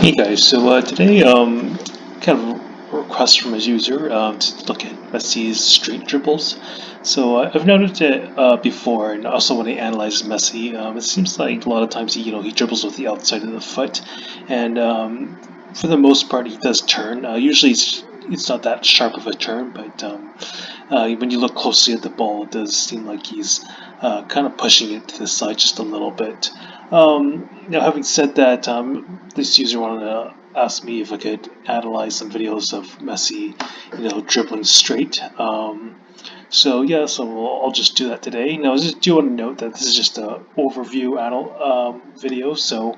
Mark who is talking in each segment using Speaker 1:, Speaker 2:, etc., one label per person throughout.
Speaker 1: Hey guys, so today kind of a request from a user to look at Messi's straight dribbles. So I've noticed it before, and also when I analyze Messi, it seems like a lot of times he dribbles with the outside of the foot, and for the most part he does turn. Usually it's not that sharp of a turn, but when you look closely at the ball, it does seem like he's kind of pushing it to the side just a little bit. Now, having said that, this user wanted to ask me if I could analyze some videos of Messi, dribbling straight. So yeah, so I'll just do that today. Now, I just do want to note that this is just an overview video, so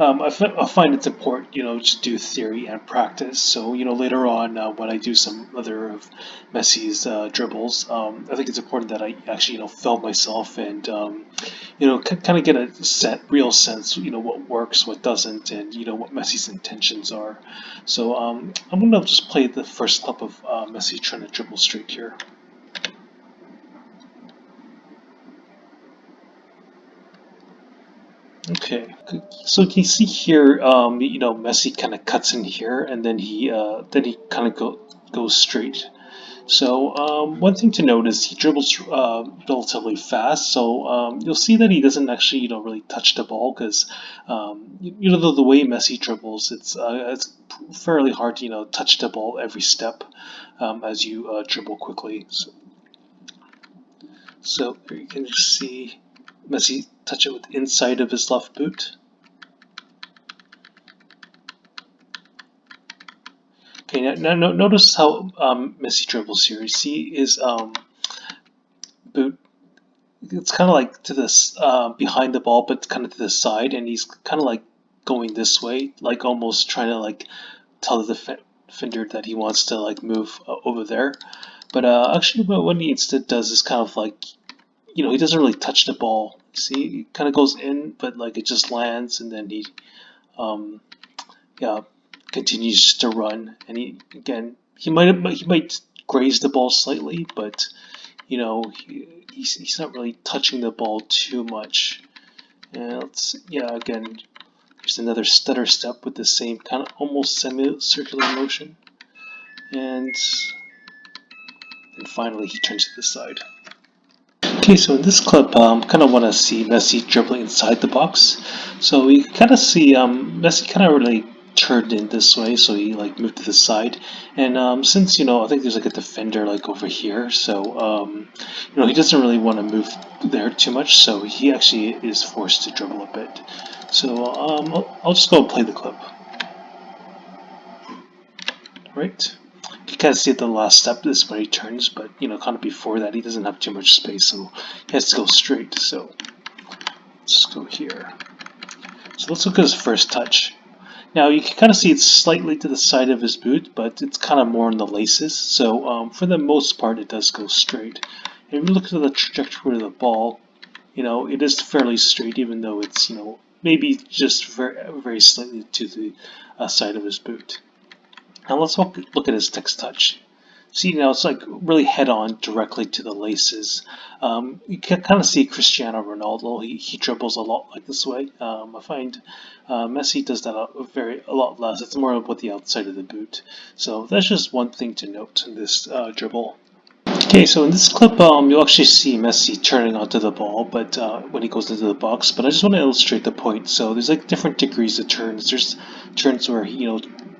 Speaker 1: I find it's important, to do theory and practice. So later on, when I do some other of Messi's dribbles, I think it's important that I actually film myself and kind of get a real sense, what works, what doesn't, and what Messi's intentions are. So I'm gonna just play the first clip of Messi trying to dribble straight here. Okay, so you can see here, Messi kind of cuts in here, and then he kind of goes straight. So one thing to note is he dribbles relatively fast. So you'll see that he doesn't actually, really touch the ball because, the way Messi dribbles, it's fairly hard to, touch the ball every step as you dribble quickly. So here you can just see Messi touch it with the inside of his left boot. Okay, now notice how Messi dribbles here. You see his boot, it's kind of like to this behind the ball, but kind of to the side, and he's kind of like going this way, like almost trying to like tell the defender that he wants to like move over there. But actually, what he instead does is kind of like, he doesn't really touch the ball. See, he kind of goes in, but like it just lands, and then he um, yeah, continues to run, and he might graze the ball slightly, but he's not really touching the ball too much. And again, here's another stutter step with the same kind of almost semicircular motion, and then finally he turns to the side. Okay, so in this clip, kind of want to see Messi dribbling inside the box. So we kind of see Messi kind of really turned in this way, so he like moved to the side. And since I think there's like a defender like over here, so he doesn't really want to move there too much, so he actually is forced to dribble a bit. So I'll just go and play the clip. Right. You kind of see at the last step is when he turns, but kind of before that he doesn't have too much space, so he has to go straight. So let's go here. So let's look at his first touch. Now you can kind of see it's slightly to the side of his boot, but it's kind of more in the laces. So for the most part, it does go straight. And if you look at the trajectory of the ball, it is fairly straight, even though it's maybe just very very slightly to the side of his boot. Now let's look at his next touch. See, now it's like really head on directly to the laces. You can kind of see Cristiano Ronaldo. He dribbles a lot like this way. I find Messi does that a lot less. It's more with the outside of the boot. So that's just one thing to note in this dribble. Okay, so in this clip, you'll actually see Messi turning onto the ball, but when he goes into the box. But I just want to illustrate the point. So there's like different degrees of turns. There's turns where he,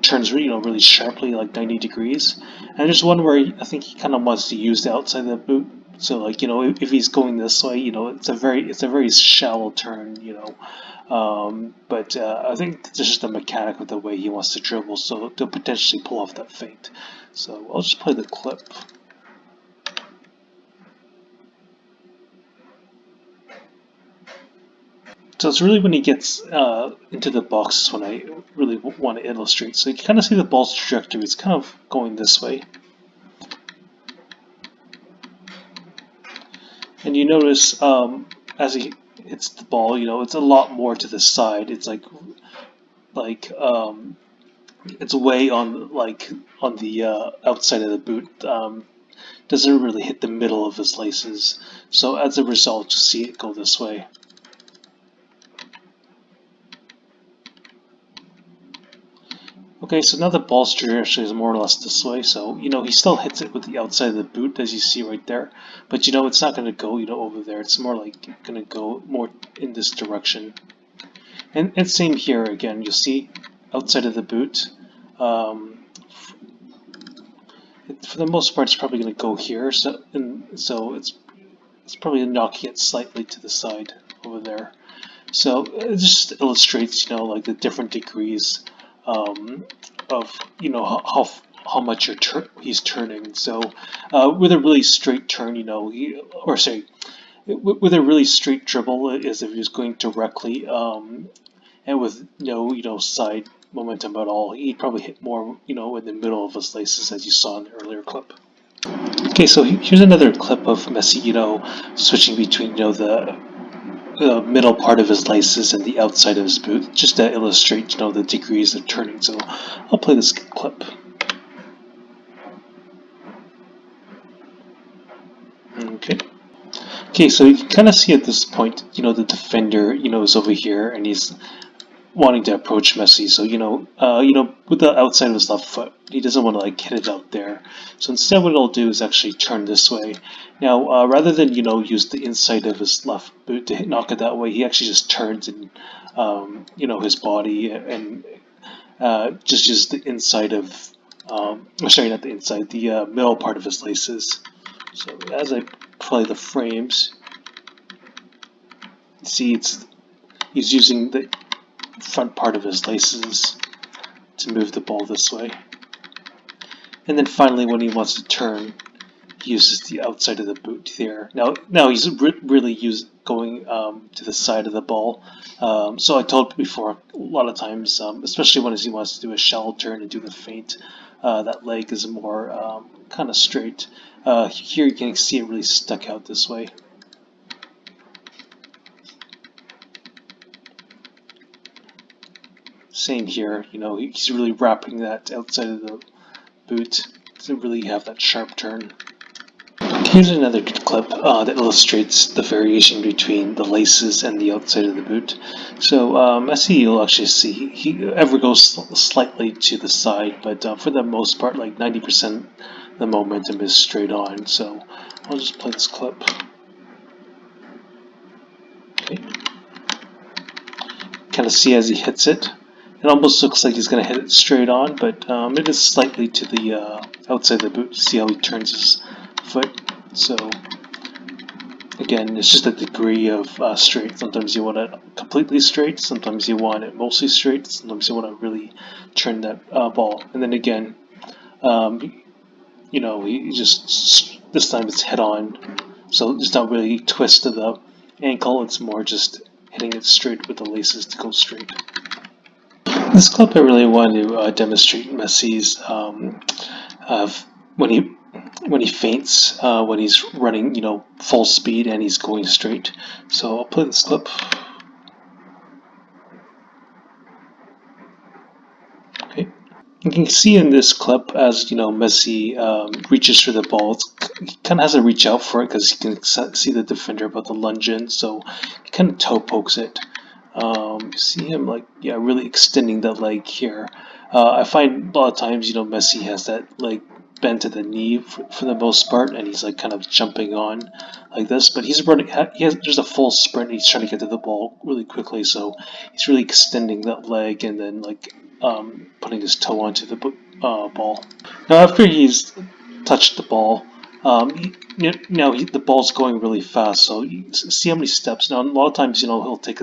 Speaker 1: turns really sharply, like 90 degrees, and there's one where I think he kind of wants to use the outside of the boot. So like if he's going this way, it's a very shallow turn, but I think it's just the mechanic of the way he wants to dribble, so to potentially pull off that feint. So I'll just play the clip. So it's really when he gets into the box when I really want to illustrate. So you can kind of see the ball's trajectory. It's kind of going this way. And you notice as he hits the ball, it's a lot more to the side. It's like it's way on the outside of the boot. Doesn't really hit the middle of his laces. So as a result, you see it go this way. Okay, so now the ball's trajectory is more or less this way. So, he still hits it with the outside of the boot, as you see right there. But, it's not going to go, over there. It's more like going to go more in this direction. And same here again. You'll see outside of the boot. Um, for the most part, it's probably going to go here. So it's probably knocking it slightly to the side over there. So it just illustrates, like the different degrees um, of, how much he's turning. So with a really straight turn, with a really straight dribble, is if he's going directly, and with no side momentum at all, he'd probably hit more, in the middle of his laces, as you saw in the earlier clip. Okay, so here's another clip of Messi, switching between, the middle part of his laces and the outside of his boot, just to illustrate, the degrees of turning. So I'll play this clip. Okay. Okay, so you can kind of see at this point, the defender, is over here and he's wanting to approach Messi. So with the outside of his left foot, he doesn't want to like hit it out there. So instead, what he'll do is actually turn this way. Now, rather than use the inside of his left boot to knock it that way, he actually just turns and his body and just uses the inside of sorry, not the inside, the middle part of his laces. So as I play the frames, see he's using the front part of his laces to move the ball this way. And then finally, when he wants to turn, he uses the outside of the boot there. Now he's really going to the side of the ball. So I told before, a lot of times, especially when he wants to do a shallow turn and do the feint, that leg is more kind of straight. Here you can see it really stuck out this way. Same here, he's really wrapping that outside of the boot to really have that sharp turn. Here's another clip that illustrates the variation between the laces and the outside of the boot. So Messi, you'll actually see he ever goes slightly to the side, but for the most part, like 90% the momentum is straight on. So I'll just play this clip. Okay. Kind of see as he hits it. It almost looks like he's going to hit it straight on, but it is slightly to the outside of the boot. See how he turns his foot. So again, it's just a degree of straight. Sometimes you want it completely straight, sometimes you want it mostly straight, sometimes you want to really turn that ball. And then again, he just, this time it's head on, so it's not really twist to the ankle, it's more just hitting it straight with the laces to go straight. This clip I really wanted to demonstrate Messi's when he feints, when he's running, full speed and he's going straight. So I'll play this clip. Okay. You can see in this clip as Messi reaches for the ball. He kind of has to reach out for it because he can see the defender about to lunge in, so he kind of toe pokes it. See him really extending that leg here. I find a lot of times Messi has that leg bent at the knee for the most part, and he's kind of jumping on like this. But he's running. He has just a full sprint. And he's trying to get to the ball really quickly, so he's really extending that leg and then putting his toe onto the ball. Now after he's touched the ball, the ball's going really fast. So you see how many steps. Now a lot of times he'll take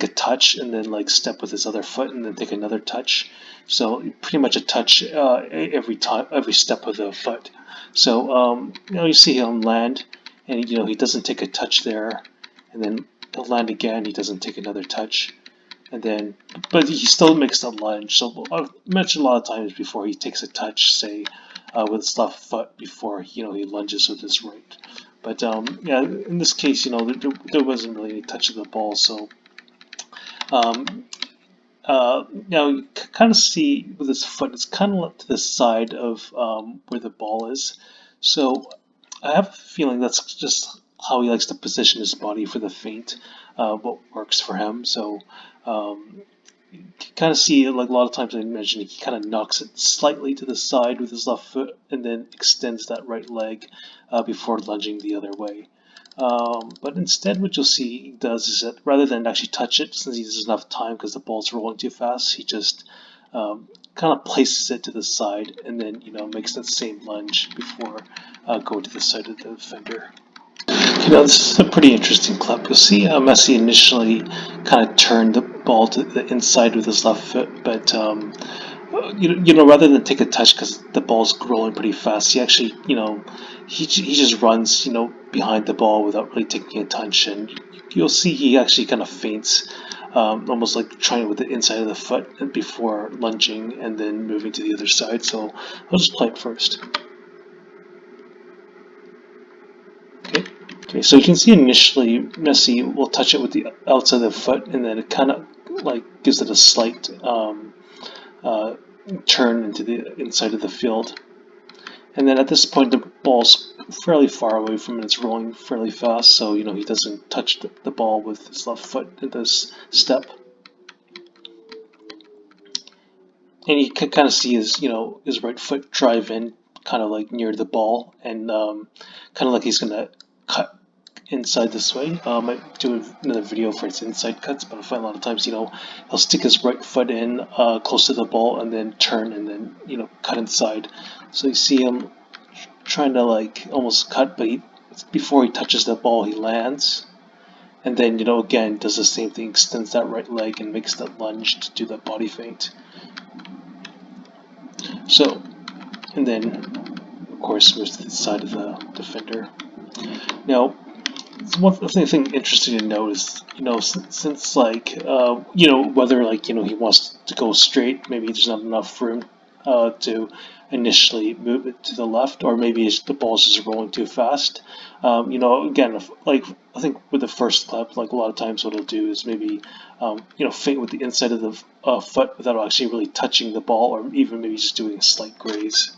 Speaker 1: a touch and then step with his other foot and then take another touch. So pretty much a touch every step of the foot. So you see him land, and he doesn't take a touch there, and then he'll land again. He doesn't take another touch, and then but he still makes the lunge. So I've mentioned a lot of times before he takes a touch, say with his left foot before he lunges with his right. But in this case, there wasn't really any touch of the ball, so. Now you kind of see with his foot, it's kind of to the side of where the ball is. So I have a feeling that's just how he likes to position his body for the feint, what works for him. So kind of see, like a lot of times I mentioned, he kind of knocks it slightly to the side with his left foot and then extends that right leg before lunging the other way. But instead, what you'll see he does is that rather than actually touch it, since he doesn't have time because the ball's rolling too fast, he just kind of places it to the side and then makes that same lunge before going to the side of the defender. This is a pretty interesting clip. You'll see how Messi initially kind of turned the ball to the inside with his left foot, but rather than take a touch because the ball's rolling pretty fast, he actually, he just runs, behind the ball without really taking a touch, and you'll see he actually kind of feints, almost like trying with the inside of the foot before lunging and then moving to the other side. So I'll just play it first. Okay. Okay, so you can see initially Messi will touch it with the outside of the foot, and then it kind of like gives it a slight uh, turn into the inside of the field. And then at this point, the ball's fairly far away from it. It's rolling fairly fast, so he doesn't touch the ball with his left foot at this step. And you can kind of see his right foot drive in, kind of like near the ball, and kind of like he's gonna cut inside this way. I might do another video for its inside cuts, but I find a lot of times, he'll stick his right foot in close to the ball and then turn and then, cut inside. So you see him trying to like almost cut, but before he touches the ball, he lands. And then, again, does the same thing, extends that right leg and makes that lunge to do that body feint. So, and then, of course, moves to the side of the defender. Now, one thing interesting to note is, since like, whether like, he wants to go straight, maybe there's not enough room to initially move it to the left, or maybe the ball's just rolling too fast. Again, like I think with the first clip, like a lot of times what it'll do is maybe, feint with the inside of the foot without actually really touching the ball, or even maybe just doing a slight graze.